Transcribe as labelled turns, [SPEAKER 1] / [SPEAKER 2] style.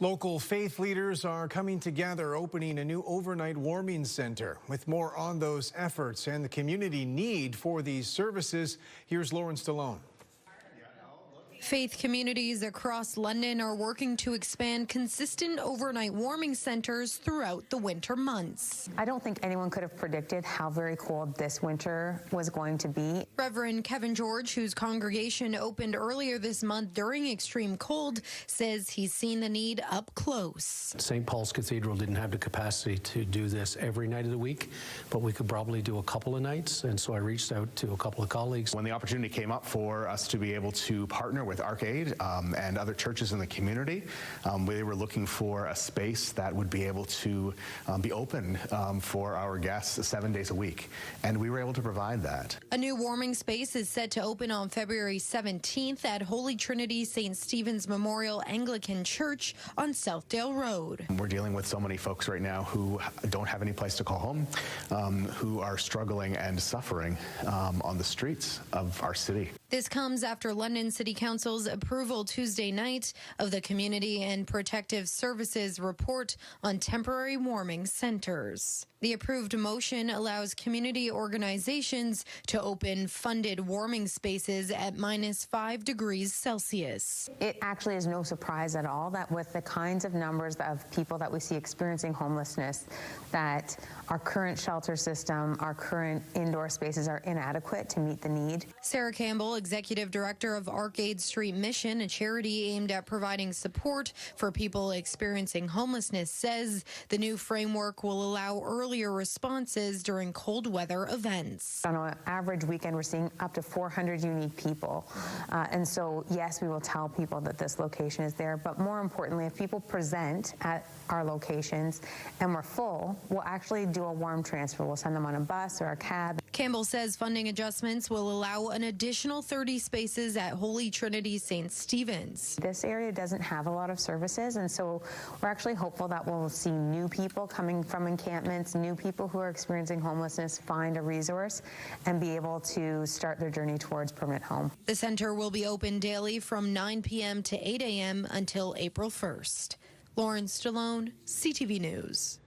[SPEAKER 1] Local faith leaders are coming together, opening a new overnight warming center. With more on those efforts and the community need for these services, here's Lauren Stallone.
[SPEAKER 2] Faith communities across London are working to expand consistent overnight warming centers throughout the winter months.
[SPEAKER 3] I don't think anyone could have predicted how very cold this winter was going to be.
[SPEAKER 2] Reverend Kevin George, whose congregation opened earlier this month during extreme cold, says he's seen the need up close.
[SPEAKER 4] St. Paul's Cathedral didn't have the capacity to do this every night of the week, but we could probably do a couple of nights, and so I reached out to a couple of colleagues.
[SPEAKER 5] When the opportunity came up for us to be able to partner with Arcade and other churches in the community, they were looking for a space that would be able to be open for our guests 7 days a week, and we were able to provide that.
[SPEAKER 2] A new warming space is set to open on February 17th at Holy Trinity St. Stephen's Memorial Anglican Church on Southdale Road.
[SPEAKER 5] We're dealing with so many folks right now who don't have any place to call home, who are struggling and suffering on the streets of our city.
[SPEAKER 2] This comes after London City Council's approval Tuesday night of the Community and Protective Services report on temporary warming centers. The approved motion allows community organizations to open funded warming spaces at -5 degrees Celsius.
[SPEAKER 3] It actually is no surprise at all that with the kinds of numbers of people that we see experiencing homelessness, that our current shelter system, our current indoor spaces are inadequate to meet the need.
[SPEAKER 2] Sarah Campbell, Executive Director of Arcade Street Mission, a charity aimed at providing support for people experiencing homelessness, says the new framework will allow earlier responses during cold weather events.
[SPEAKER 3] On an average weekend, we're seeing up to 400 unique people. And so, yes, we will tell people that this location is there, but more importantly, if people present at our locations and we're full, we'll actually do a warm transfer. We'll send them on a bus or a cab.
[SPEAKER 2] Campbell says funding adjustments will allow an additional 30 spaces at Holy Trinity St. Stephen's.
[SPEAKER 3] This area doesn't have a lot of services, and so we're actually hopeful that we'll see new people coming from encampments, new people who are experiencing homelessness find a resource and be able to start their journey towards permanent home.
[SPEAKER 2] The center will be open daily from 9 p.m. to 8 a.m. until April 1st. Lauren Stallone, CTV News.